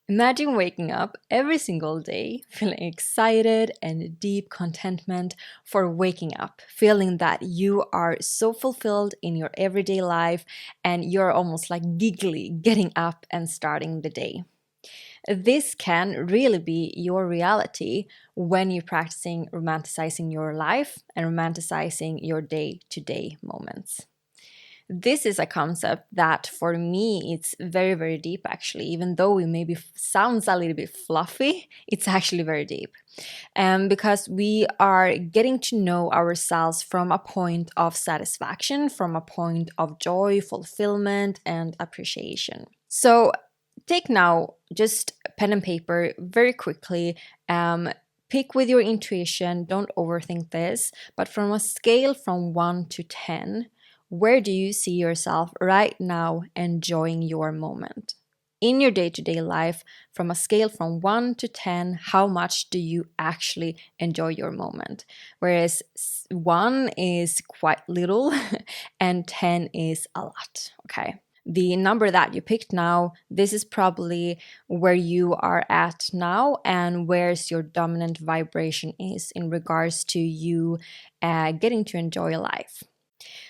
Imagine waking up every single day feeling excited and deep contentment for waking up, feeling that you are so fulfilled in your everyday life and you're almost like giggly getting up and starting the day. This can really be your reality when you're practicing romanticizing your life and romanticizing your day to day moments. This is a concept that for me it's very very deep actually, even though it maybe sounds a little bit fluffy, it's actually very deep. Because we are getting to know ourselves from a point of satisfaction, from a point of joy, fulfillment, and appreciation. So take now just pen and paper very quickly. Pick with your intuition, don't overthink this, but from a scale from 1 to 10, where do you see yourself right now enjoying your moment? In your day to day life, from a scale from 1 to 10, how much do you actually enjoy your moment? Whereas 1 is quite little and 10 is a lot, okay? The number that you picked now, this is probably where you are at now and where's your dominant vibration is in regards to you getting to enjoy life.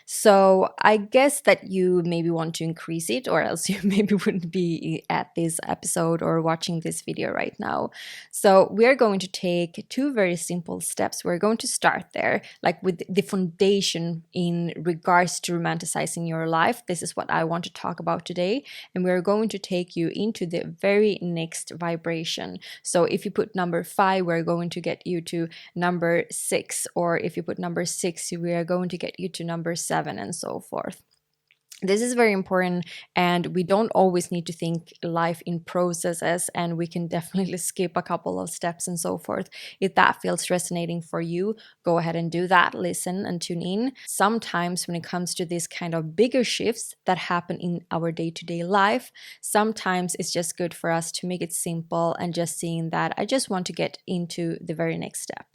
So I guess that you maybe want to increase it, or else you maybe wouldn't be at this episode or watching this video right now. So we are going to take two very simple steps. We're going to start there, like with the foundation in regards to romanticizing your life. This is what I want to talk about today. And we're going to take you into the very next vibration. So if you put number 5, we're going to get you to number 6. Or if you put number 6, we are going to get you to number 7, and so forth. This is very important, and we don't always need to think life in processes, and we can definitely skip a couple of steps and so forth. If that feels resonating for you, go ahead and do that. Listen and tune in. Sometimes when it comes to these kind of bigger shifts that happen in our day-to-day life, sometimes it's just good for us to make it simple and just seeing that I just want to get into the very next step,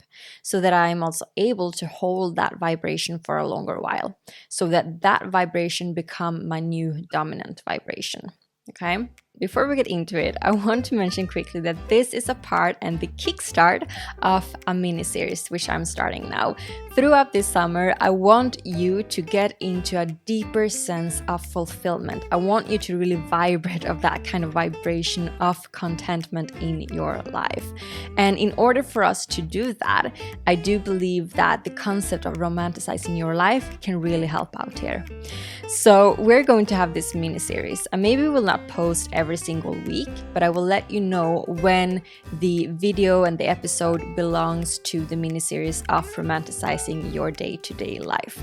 so that I'm also able to hold that vibration for a longer while, so that that vibration become my new dominant vibration. Okay, before we get into it, I want to mention quickly that this is a part and the kickstart of a mini series which I'm starting now. Throughout this summer, I want you to get into a deeper sense of fulfillment. I want you to really vibrate of that kind of vibration of contentment in your life. And in order for us to do that, I do believe that the concept of romanticizing your life can really help out here. So we're going to have this mini series, and maybe we will not post every single week, but I will let you know when the video and the episode belongs to the mini series of romanticizing your day-to-day life.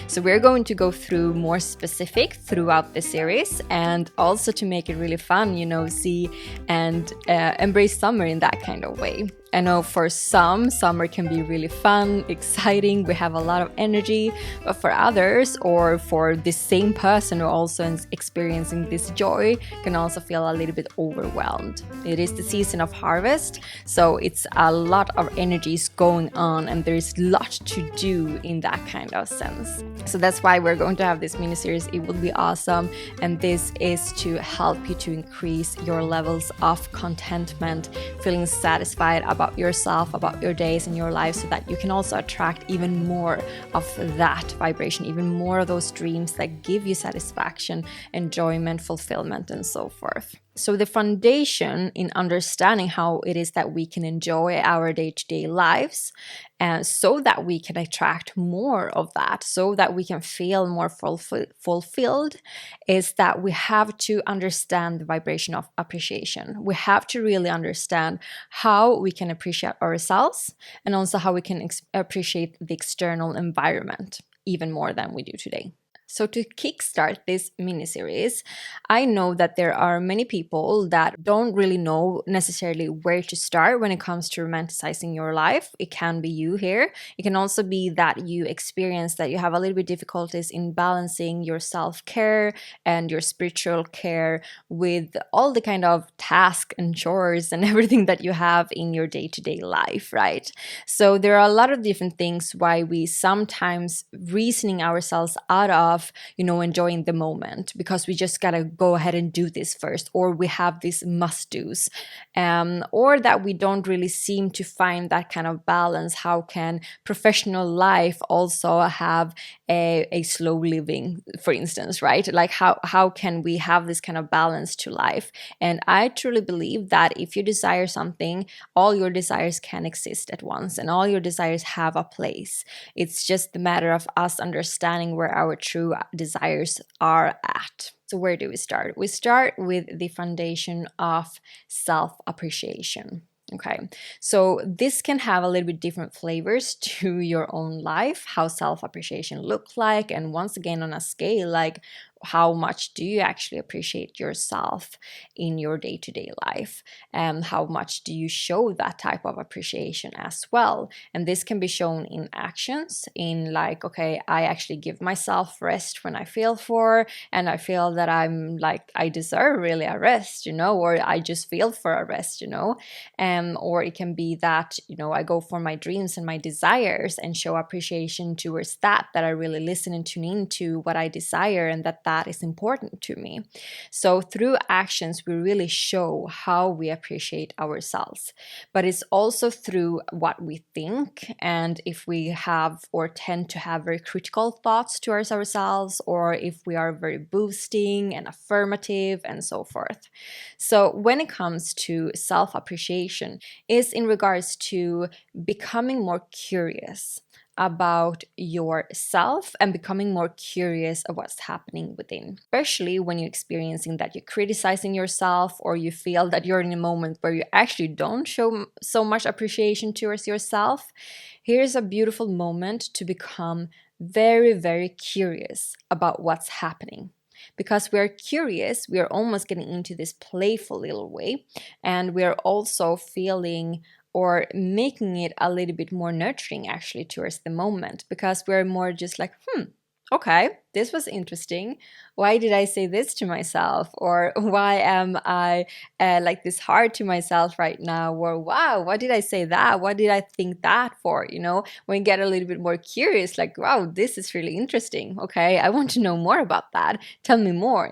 So we're going to go through more specific throughout the series, and also to make it really fun, see and embrace summer in that kind of way. I know for some, summer can be really fun, exciting, we have a lot of energy, but for others, or for the same person who also is experiencing this joy, can also feel a little bit overwhelmed. It is the season of harvest, so it's a lot of energies going on, and there's a lot to do in that kind of sense. So that's why we're going to have this mini series. It will be awesome, and this is to help you to increase your levels of contentment, feeling satisfied about yourself, about your days and your life, so that you can also attract even more of that vibration, even more of those dreams that give you satisfaction, enjoyment, fulfillment, and so forth. So the foundation in understanding how it is that we can enjoy our day-to-day lives, so that we can attract more of that, so that we can feel more fulfilled, is that we have to understand the vibration of appreciation. We have to really understand how we can appreciate ourselves, and also how we can appreciate the external environment even more than we do today. So to kickstart this mini-series, I know that there are many people that don't really know necessarily where to start when it comes to romanticizing your life. It can be you here. It can also be that you experience that you have a little bit difficulties in balancing your self-care and your spiritual care with all the kind of tasks and chores and everything that you have in your day-to-day life, right? So there are a lot of different things why we sometimes reasoning ourselves out of of, enjoying the moment because we just gotta go ahead and do this first, or we have these must do's, or that we don't really seem to find that kind of balance. How can professional life also have a slow living, for instance, right? Like how can we have this kind of balance to life? And I truly believe that if you desire something, all your desires can exist at once and all your desires have a place. It's just the matter of us understanding where our true desires are at. So where do we start? We start with the foundation of self-appreciation. Okay, so this can have a little bit different flavors to your own life, how self-appreciation looks like, and once again on a scale, like how much do you actually appreciate yourself in your day-to-day life, and how much do you show that type of appreciation as well. And this can be shown in actions, in like, okay, I actually give myself rest when I feel for, and I feel that I'm like I deserve really a rest, or I just feel for a rest, or it can be that, I go for my dreams and my desires and show appreciation towards that I really listen and tune into what I desire, and that is important to me. So through actions, we really show how we appreciate ourselves. But it's also through what we think, and if we have or tend to have very critical thoughts towards ourselves, or if we are very boosting and affirmative and so forth. So when it comes to self-appreciation, is in regards to becoming more curious about yourself and becoming more curious of what's happening within, especially when you're experiencing that you're criticizing yourself, or you feel that you're in a moment where you actually don't show so much appreciation towards yourself. Here's a beautiful moment to become very, very curious about what's happening. Because we're curious, we are almost getting into this playful little way, and we're also feeling or making it a little bit more nurturing actually towards the moment, because we're more just like, okay, this was interesting. Why did I say this to myself? Or why am I like this hard to myself right now? Or wow, why did I say that? What did I think that for? When you get a little bit more curious, like, wow, this is really interesting. Okay, I want to know more about that. Tell me more,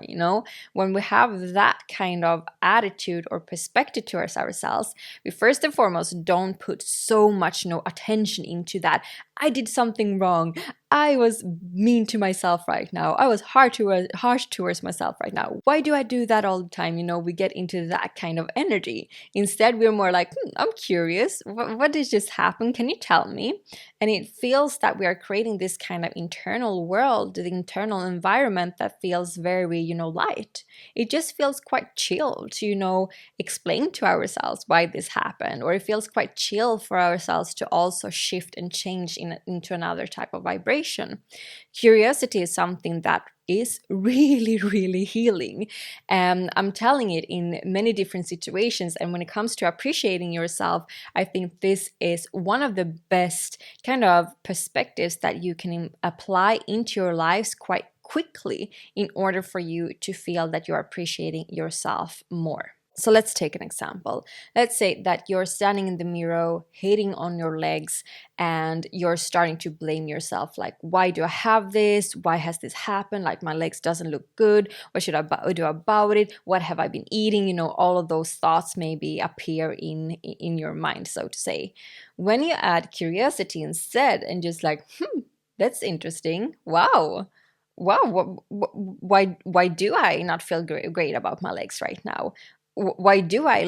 When we have that kind of attitude or perspective towards ourselves, we first and foremost don't put so much attention into that. I did something wrong. I was mean to myself right now. I was harsh towards myself right now. Why do I do that all the time? We get into that kind of energy. Instead, we're more like, I'm curious. What did just happen? Can you tell me? And it feels that we are creating this kind of internal world, the internal environment that feels very, light. It just feels quite chill to, explain to ourselves why this happened, or it feels quite chill for ourselves to also shift and change into another type of vibration. Curiosity is something that is really, really healing. I'm telling it in many different situations. And when it comes to appreciating yourself, I think this is one of the best kind of perspectives that you can apply into your lives quite quickly in order for you to feel that you're appreciating yourself more. So let's take an example. Let's say that you're standing in the mirror, hating on your legs, and you're starting to blame yourself. Like, why do I have this? Why has this happened? Like, my legs doesn't look good. What should I do about it? What have I been eating? All of those thoughts maybe appear in your mind, so to say. When you add curiosity instead and just like, that's interesting. Wow, why do I not feel great about my legs right now? Why do I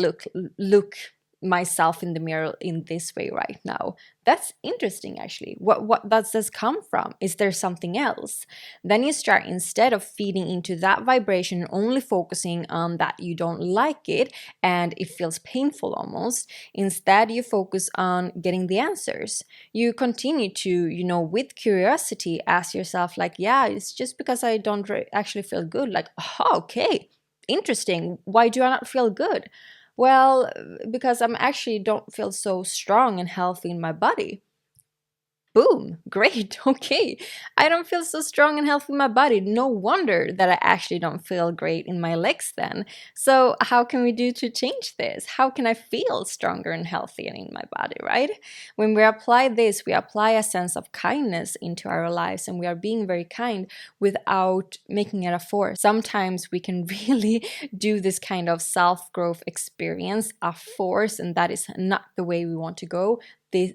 look myself in the mirror in this way right now? That's interesting, actually. What does this come from? Is there something else? Then you start, instead of feeding into that vibration, only focusing on that you don't like it and it feels painful almost. Instead, you focus on getting the answers. You continue to, with curiosity, ask yourself, like, yeah, it's just because I don't actually feel good. Like, oh, okay, interesting. Why do I not feel good? Well, because I'm actually don't feel so strong and healthy in my body. Boom, great, okay. I don't feel so strong and healthy in my body. No wonder that I actually don't feel great in my legs then. So, how can we do to change this? How can I feel stronger and healthy in my body, right? When we apply this, we apply a sense of kindness into our lives and we are being very kind without making it a force. Sometimes we can really do this kind of self growth experience a force, and that is not the way we want to go.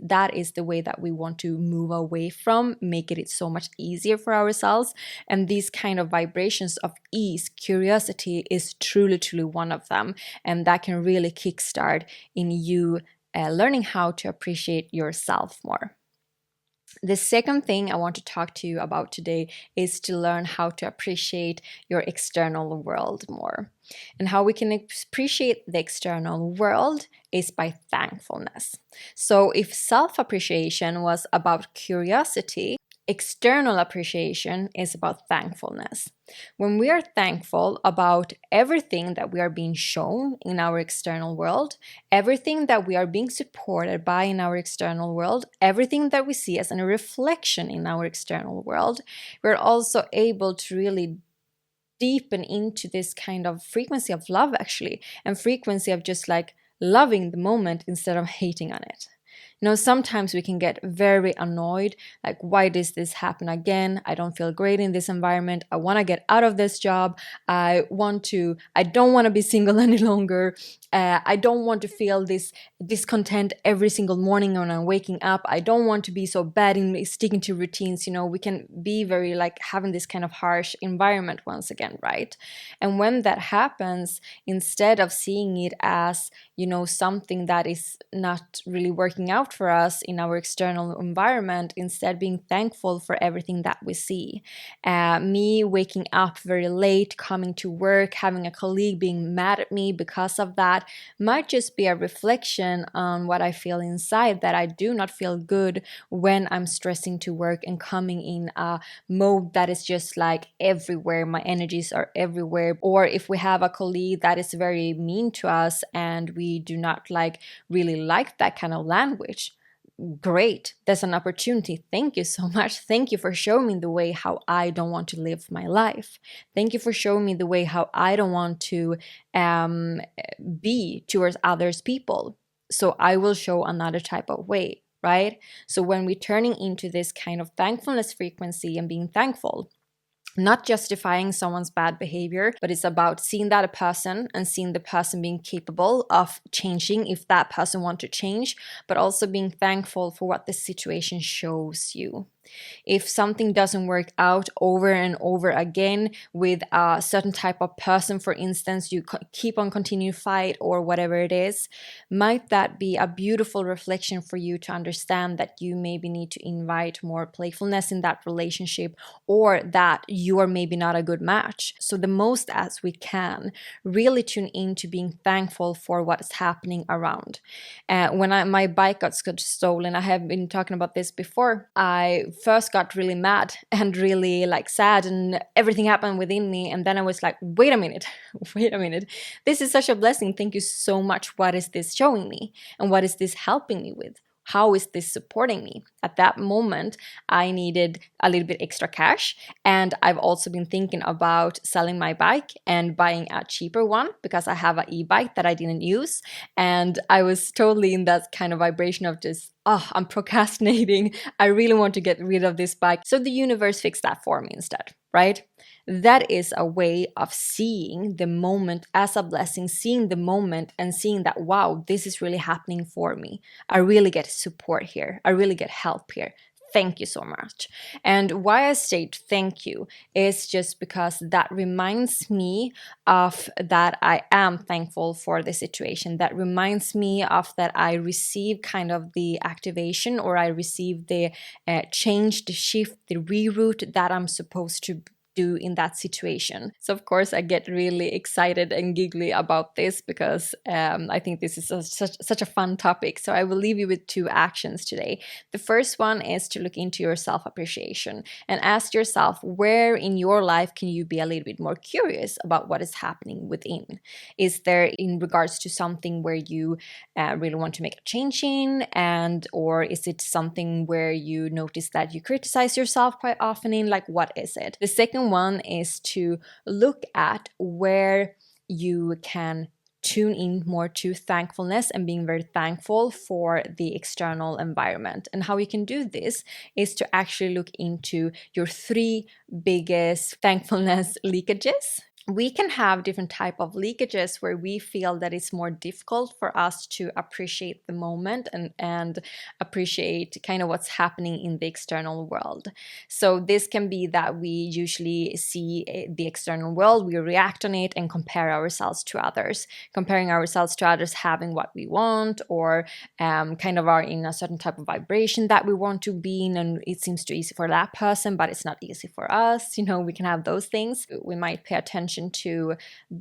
That is the way that we want to move away from, make it so much easier for ourselves. And these kind of vibrations of ease, curiosity is truly, truly one of them. And that can really kickstart in you learning how to appreciate yourself more. The second thing I want to talk to you about today is to learn how to appreciate your external world more. And how we can appreciate the external world is by thankfulness. So, if self appreciation was about curiosity, external appreciation is about thankfulness. When we are thankful about everything that we are being shown in our external world, everything that we are being supported by in our external world, everything that we see as a reflection in our external world, we're also able to really deepen into this kind of frequency of love, actually, and frequency of just like loving the moment instead of hating on it. Sometimes we can get very annoyed, like, why does this happen again? I don't feel great in this environment. I want to get out of this job. I don't want to be single any longer. I don't want to feel this discontent every single morning when I'm waking up. I don't want to be so bad in sticking to routines. We can be very like having this kind of harsh environment once again, right? And when that happens, instead of seeing it as, something that is not really working out for us in our external environment, instead being thankful for everything that we see. Me waking up very late, coming to work, having a colleague being mad at me because of that might just be a reflection on what I feel inside, that I do not feel good when I'm stressing to work and coming in a mode that is just like everywhere. My energies are everywhere. Or if we have a colleague that is very mean to us and we do not really like that kind of language, great, there's an opportunity. Thank you so much. Thank you for showing me the way how I don't want to live my life. Thank you for showing me the way how I don't want to be towards others people. So I will show another type of way, right? So when we're turning into this kind of thankfulness frequency and being thankful, not justifying someone's bad behavior, but it's about seeing that a person and seeing the person being capable of changing if that person wants to change, but also being thankful for what the situation shows you. If something doesn't work out over and over again with a certain type of person, for instance, you keep on continuing to fight or whatever it is, might that be a beautiful reflection for you to understand that you maybe need to invite more playfulness in that relationship, or that you are maybe not a good match. So the most as we can, really tune into being thankful for what is happening around. When my bike got stolen, I have been talking about this before, I first got really mad and really sad, and everything happened within me, and then I was like, wait a minute, this is such a blessing. Thank you so much. What is this showing me, and what is this helping me with? How is this supporting me? At that moment, I needed a little bit extra cash, and I've also been thinking about selling my bike and buying a cheaper one because I have an e-bike that I didn't use, and I was totally in that kind of vibration of just, I'm procrastinating. I really want to get rid of this bike. So the universe fixed that for me instead, right? That is a way of seeing the moment as a blessing, seeing the moment and seeing that, wow, this is really happening for me. I really get support here. I really get help here. Thank you so much. And why I state thank you is just because that reminds me of that I am thankful for the situation. That reminds me of that I receive kind of the activation, or I receive the change, the shift, the reroute that I'm supposed to do in that situation. So of course I get really excited and giggly about this because I think this is such a fun topic. So I will leave you with two actions today. The first one is to look into your self-appreciation and ask yourself, where in your life can you be a little bit more curious about what is happening within? Is there in regards to something where you really want to make a change in, and or is it something where you notice that you criticize yourself quite often in? Like, what is it? The second one is to look at where you can tune in more to thankfulness and being very thankful for the external environment. And how you can do this is to actually look into your three biggest thankfulness leakages. We can have different type of leakages where we feel that it's more difficult for us to appreciate the moment and appreciate kind of what's happening in the external world. So this can be that we usually see the external world, we react on it and compare ourselves to others, comparing ourselves to others having what we want, or kind of are in a certain type of vibration that we want to be in, and it seems too easy for that person but it's not easy for us. We can have those things. We might pay attention to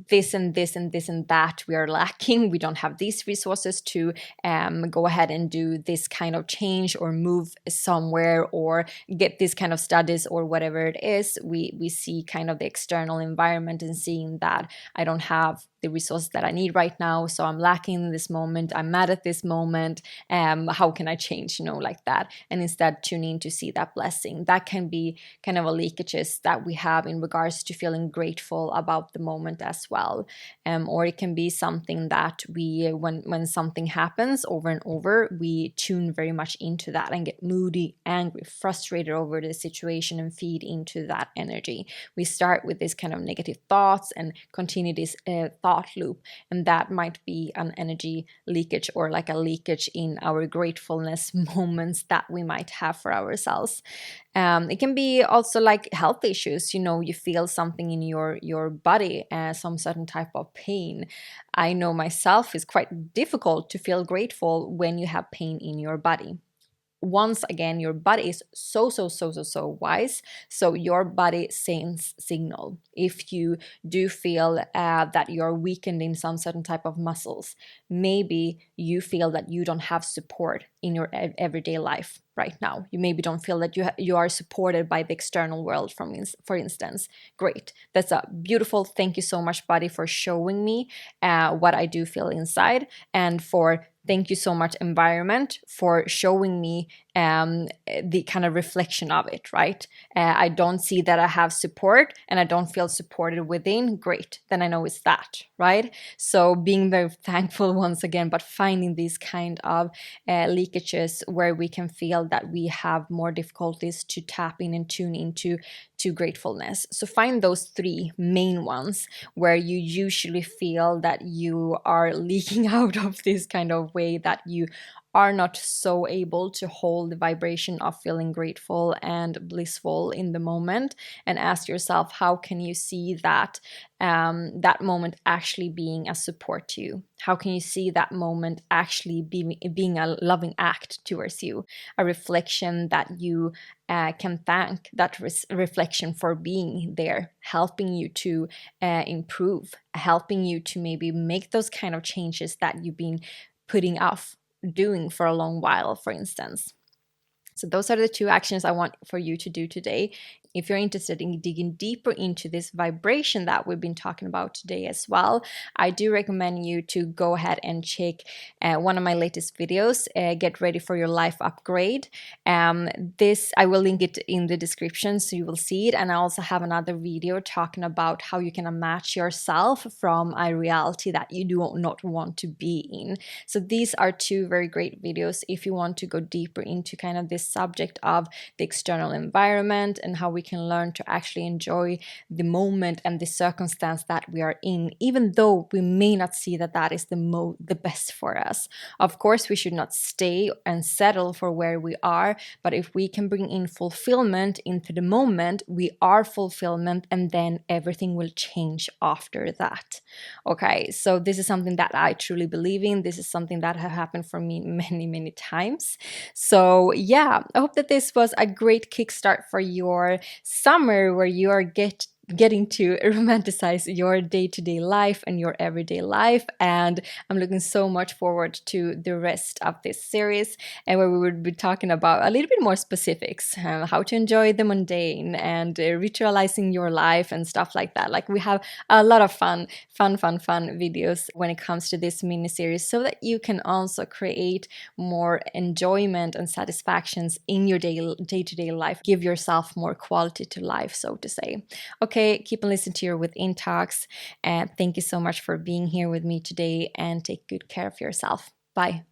this and this and this and that we are lacking. We don't have these resources to go ahead and do this kind of change or move somewhere or get this kind of studies or whatever it is. We see kind of the external environment and seeing that I don't have the resources that I need right now, so I'm lacking in this moment, I'm mad at this moment, how can I change, like that? And instead tune in to see that blessing. That can be kind of a leakages that we have in regards to feeling grateful about the moment as well. Or it can be something that we, when something happens over and over, we tune very much into that and get moody, angry, frustrated over the situation and feed into that energy. We start with this kind of negative thoughts and continue this thought loop, and that might be an energy leakage or like a leakage in our gratefulness moments that we might have for ourselves. It can be also like health issues. You feel something in your body, some certain type of pain. I know myself, it's quite difficult to feel grateful when you have pain in your body. Once again, your body is so wise. So your body sends signal. If you do feel that you're weakened in some certain type of muscles, maybe you feel that you don't have support in your everyday life right now. You maybe don't feel that you are supported by the external world, for instance. Great. That's a beautiful, thank you so much, body, for showing me what I do feel inside, and for thank you so much, environment, for showing me the kind of reflection of it, right? I don't see that I have support and I don't feel supported within. Great. Then I know it's that, right? So being very thankful once again, but finding these kind of leakages where we can feel that we have more difficulties to tap in and tune into gratefulness. So find those three main ones where you usually feel that you are leaking out of this kind of way, that you are not so able to hold the vibration of feeling grateful and blissful in the moment, and ask yourself, how can you see that that moment actually being a support to you? How can you see that moment actually being a loving act towards you, a reflection that you can thank that reflection for being there, helping you to improve, helping you to maybe make those kind of changes that you've been putting off doing for a long while, for instance. So those are the two actions I want for you to do today. If you're interested in digging deeper into this vibration that we've been talking about today as well, I do recommend you to go ahead and check one of my latest videos, Get Ready for Your Life Upgrade. This, I will link it in the description so you will see it. And I also have another video talking about how you can unmatch yourself from a reality that you do not want to be in. So these are two very great videos if you want to go deeper into kind of this subject of the external environment and how we can learn to actually enjoy the moment and the circumstance that we are in, even though we may not see that that is the best for us. Of course, we should not stay and settle for where we are, but if we can bring in fulfillment into the moment, we are fulfillment, and then everything will change after that. Okay, so this is something that I truly believe in. This is something that has happened for me many times. So yeah, I hope that this was a great kickstart for your summer where you are getting to romanticize your day-to-day life and your everyday life. And I'm looking so much forward to the rest of this series, and where we would be talking about a little bit more specifics, how to enjoy the mundane and ritualizing your life and stuff like that. Like, we have a lot of fun videos when it comes to this mini series, so that you can also create more enjoyment and satisfactions in your day-to-day life. Give yourself more quality to life, so to say. Okay, keep on listening to your Within Talks, and thank you so much for being here with me today, and take good care of yourself. Bye.